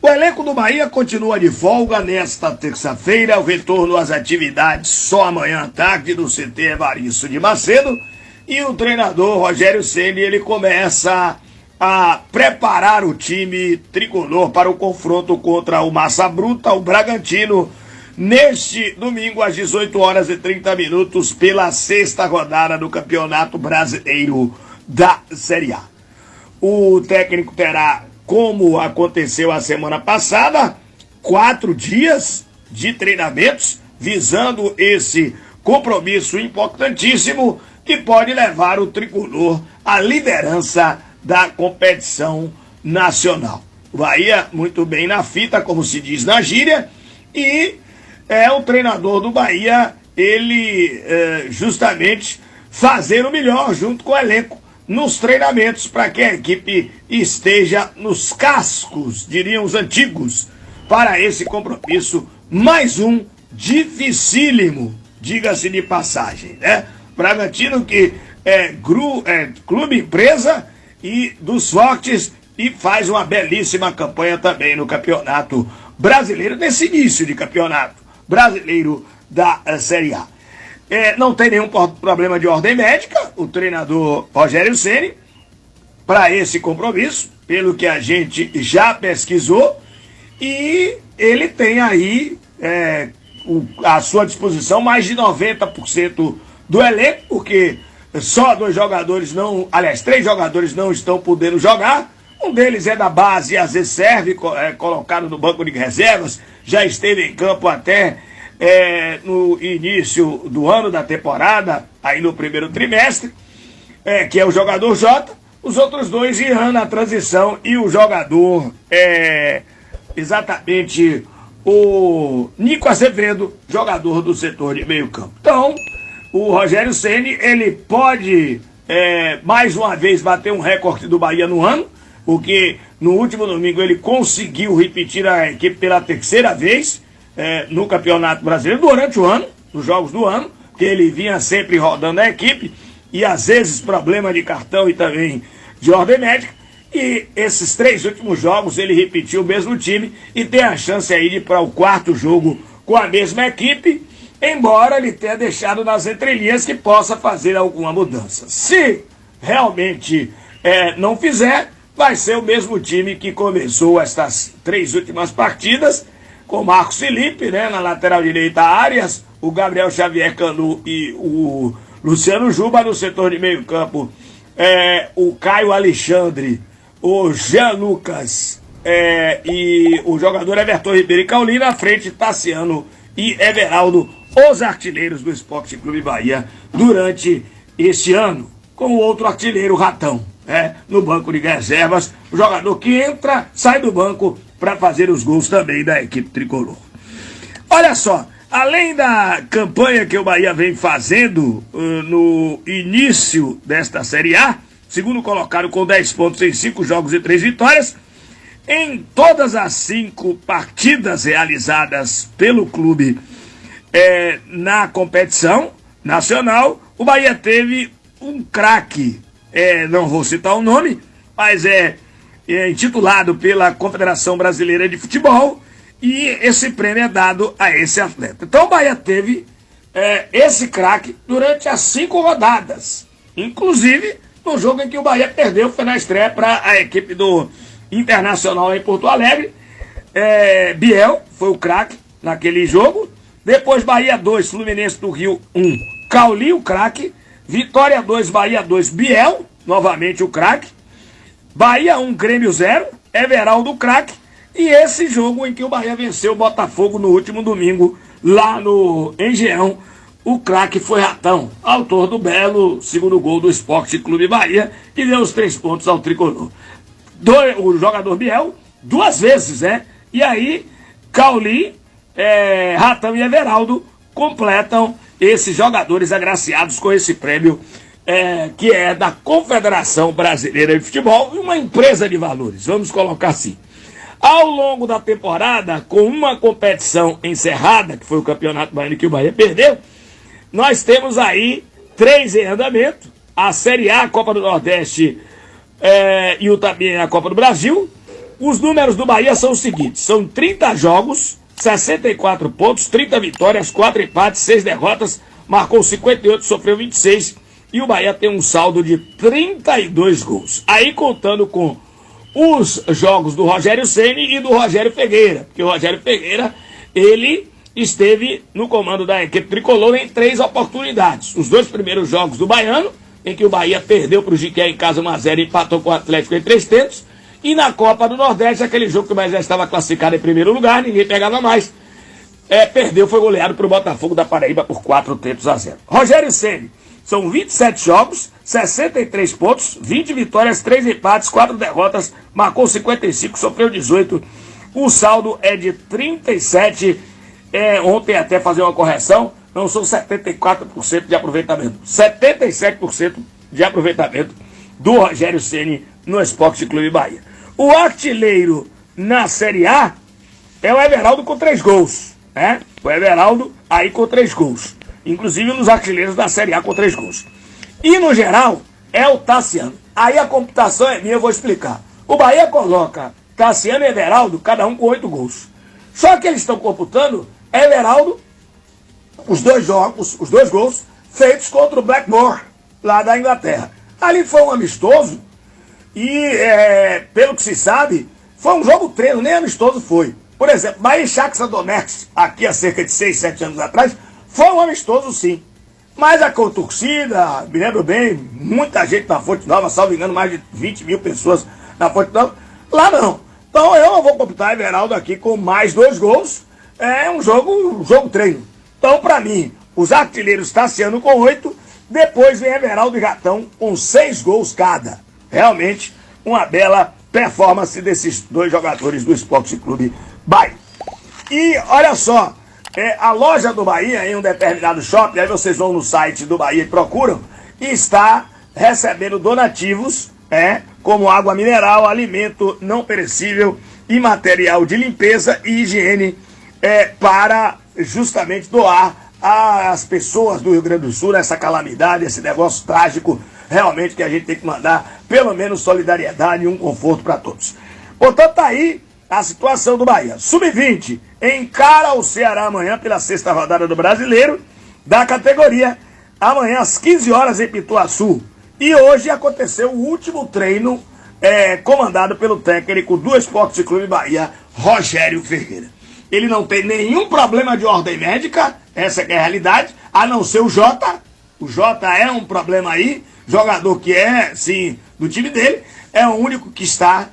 O elenco do Bahia continua de folga nesta terça-feira, o retorno às atividades só amanhã à tarde no CT Evaristo de Macedo, e o treinador Rogério Ceni, ele começa a preparar o time tricolor para o confronto contra o Massa Bruta, o Bragantino, neste domingo às 18h30 pela sexta rodada do Campeonato Brasileiro da Série A. O técnico terá, como aconteceu a semana passada, 4 dias de treinamentos visando esse compromisso importantíssimo que pode levar o tricolor à liderança da competição nacional. O Bahia muito bem na fita, como se diz na gíria, e o treinador do Bahia, ele justamente fazer o melhor junto com o elenco nos treinamentos para que a equipe esteja nos cascos, diriam os antigos, para esse compromisso, mais um dificílimo, diga-se de passagem, né? Bragantino que é clube empresa e dos fortes e faz uma belíssima campanha também no Campeonato Brasileiro, nesse início de Campeonato Brasileiro da Série A. Não tem nenhum problema de ordem médica, o treinador Rogério Ceni, para esse compromisso, pelo que a gente já pesquisou, e ele tem aí à sua disposição mais de 90% do elenco, porque só 3 jogadores não estão podendo jogar. Um deles é da base e às vezes serve, colocado no banco de reservas, já esteve em campo até no início do ano da temporada, aí no primeiro trimestre, que é o jogador Jota. Os outros 2 irão na transição e o jogador exatamente o Nico Azevedo, jogador do setor de meio campo. Então, o Rogério Ceni, ele pode mais uma vez bater um recorde do Bahia no ano, porque no último domingo ele conseguiu repetir a equipe pela 3ª vez no Campeonato Brasileiro durante o ano, nos jogos do ano, que ele vinha sempre rodando a equipe, e às vezes problema de cartão e também de ordem médica, e esses 3 últimos jogos ele repetiu o mesmo time e tem a chance aí de ir para o 4º jogo com a mesma equipe, embora ele tenha deixado nas entrelinhas que possa fazer alguma mudança. Se realmente não fizer, vai ser o mesmo time que começou estas 3 últimas partidas, com Marcos Felipe, né, na lateral direita, Arias, o Gabriel Xavier Canu e o Luciano Juba no setor de meio campo, o Caio Alexandre, o Jean Lucas e o jogador Everton Ribeiro e Cauli, na frente Tassiano e Everaldo, os artilheiros do Esporte Clube Bahia durante este ano, com o outro artilheiro Ratão, no banco de reservas, o jogador que entra, sai do banco para fazer os gols também da equipe tricolor. Olha só, além da campanha que o Bahia vem fazendo no início desta Série A, segundo colocado com 10 pontos em 5 jogos e 3 vitórias, em todas as 5 partidas realizadas pelo clube na competição nacional, o Bahia teve um craque, não vou citar o nome, mas intitulado pela Confederação Brasileira de Futebol, e esse prêmio é dado a esse atleta. Então o Bahia teve esse craque durante as 5 rodadas, inclusive no jogo em que o Bahia perdeu, foi na estreia para a equipe do Internacional em Porto Alegre. Biel foi o craque naquele jogo. Depois Bahia 2, Fluminense do Rio 1, Cauli o craque. Vitória 2, Bahia 2, Biel, novamente o craque. Bahia 1, Grêmio 0, Everaldo craque. E esse jogo em que o Bahia venceu o Botafogo no último domingo, lá no Engenhão, o craque foi Ratão, autor do belo segundo gol do Esporte Clube Bahia, que deu os 3 pontos ao tricolor. O jogador Biel, 2 vezes, E aí, Cauli, Ratão e Everaldo completam esses jogadores agraciados com esse prêmio, que é da Confederação Brasileira de Futebol, uma empresa de valores, vamos colocar assim. Ao longo da temporada, com uma competição encerrada, que foi o Campeonato Baiano que o Bahia perdeu, nós temos aí 3 em andamento: a Série A, a Copa do Nordeste e também a Copa do Brasil. os números do Bahia são os seguintes: são 30 jogos, 64 pontos, 30 vitórias, 4 empates, 6 derrotas, marcou 58, sofreu 26, e o Bahia tem um saldo de 32 gols. Aí contando com os jogos do Rogério Ceni e do Rogério Ferreira, porque o Rogério Ferreira, ele esteve no comando da equipe tricolor em 3 oportunidades. Os 2 primeiros jogos do Baiano, em que o Bahia perdeu para o Jiqué em casa 1-0 e empatou com o Atlético em 3 tempos, e na Copa do Nordeste, aquele jogo que o Bahia já estava classificado em primeiro lugar, ninguém pegava mais, perdeu, foi goleado para o Botafogo da Paraíba por 4-0. Rogério Ceni, são 27 jogos, 63 pontos, 20 vitórias, 3 empates, 4 derrotas, marcou 55, sofreu 18, o saldo é de 37. Ontem até fazer uma correção, não são 74% de aproveitamento, 77% de aproveitamento do Rogério Ceni no Esporte Clube Bahia. O artilheiro na Série A é o Everaldo com 3 gols, né? O Everaldo aí com 3 gols, inclusive nos artilheiros da Série A com 3 gols. E no geral é o Tassiano. Aí a computação é minha, eu vou explicar. O Bahia coloca Tassiano e Everaldo, cada um com 8 gols. Só que eles estão computando Everaldo, os 2 jogos, os 2 gols feitos contra o Blackmore, lá da Inglaterra. Ali foi um amistoso e, pelo que se sabe, foi um jogo treino, nem amistoso foi. Por exemplo, Bahia e Shakhtar Donetsk, aqui há cerca de 6, 7 anos atrás, foi um amistoso sim. Mas a torcida, me lembro bem, muita gente na Fonte Nova, salvo engano, mais de 20 mil pessoas na Fonte Nova, lá não. Então eu não vou computar Everaldo aqui com mais 2 gols. É um jogo treino. Então, para mim, os artilheiros Tassiano com 8, depois vem Everaldo e Gatão com 6 gols cada. Realmente, uma bela performance desses 2 jogadores do Esporte Clube Bahia. E olha só, a loja do Bahia, em um determinado shopping, aí vocês vão no site do Bahia e procuram, está recebendo donativos, como água mineral, alimento não perecível e material de limpeza e higiene, para justamente doar às pessoas do Rio Grande do Sul essa calamidade, esse negócio trágico, realmente que a gente tem que mandar pelo menos solidariedade e um conforto para todos. Portanto, tá aí a situação do Bahia. Sub-20 encara o Ceará amanhã pela 6ª rodada do Brasileiro da categoria, amanhã às 15 horas em Pituaçu. E hoje aconteceu o último treino comandado pelo técnico do Esporte Clube Bahia, Rogério Ferreira. Ele não tem nenhum problema de ordem médica, essa é a realidade, a não ser o Jota. O Jota é um problema aí, jogador que sim, do time dele, é o único que está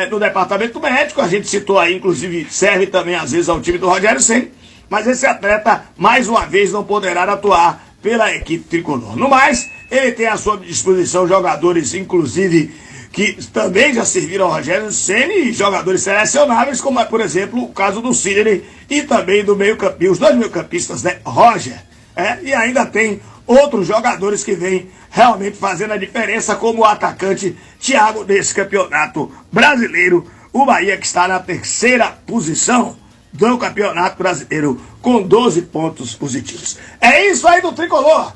no departamento médico. A gente citou aí, inclusive, serve também às vezes ao time do Rogério Ceni, mas esse atleta, mais uma vez, não poderá atuar pela equipe tricolor. No mais, ele tem à sua disposição jogadores, inclusive, que também já serviram ao Rogério Ceni, jogadores selecionáveis, como é, por exemplo, o caso do Sidney e também do meio-campista, os 2 meio-campistas, né, Roger. E ainda tem outros jogadores que vêm realmente fazendo a diferença, como o atacante Thiago desse campeonato brasileiro. O Bahia que está na 3ª posição do Campeonato Brasileiro com 12 pontos positivos. É isso aí do Tricolor!